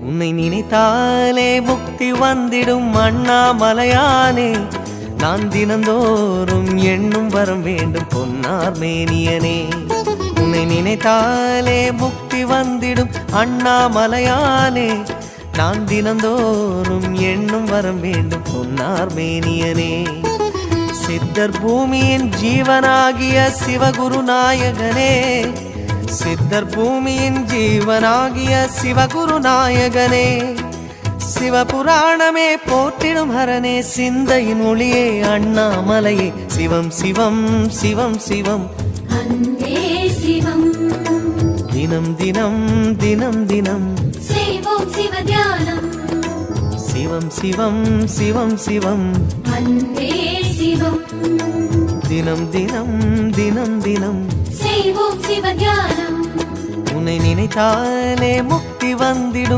உன்னை நினைத்தாலே முக்தி வந்திடும் அண்ணாமலையானே. நான் தினந்தோறும் எண்ணும் வரம் வேண்டும் பொன்னார் மேனியனே. உன்னை நினைத்தாலே முக்தி வந்திடும் அண்ணாமலையானே. நான் தினந்தோறும் எண்ணும் வரம் வேண்டும் பொன்னார் மேனியனே. சித்தர் பூமியின் ஜீவனாகிய சிவகுரு நாயகனே. சித்தர் பூமியின் ஜீவனாகிய சிவகுரு நாயகனே. சிவபுராணமே போற்றிடும் ஹரனே. சிந்தையின் ஒளியே அண்ணாமலையே. சிவம் சிவம் சிவம் சிவம் அன்பே சிவம். தினம் தினம் தினம் தினம் செய்வோம் சிவ தியானம். சிவம் சிவம் சிவம் சிவம் அன்பே சிவம். தினம் தினம் தினம் தினம் செய்வோம் சிவ தியானம். உன்னை நினைத்தாலே முக்தி வந்திடும்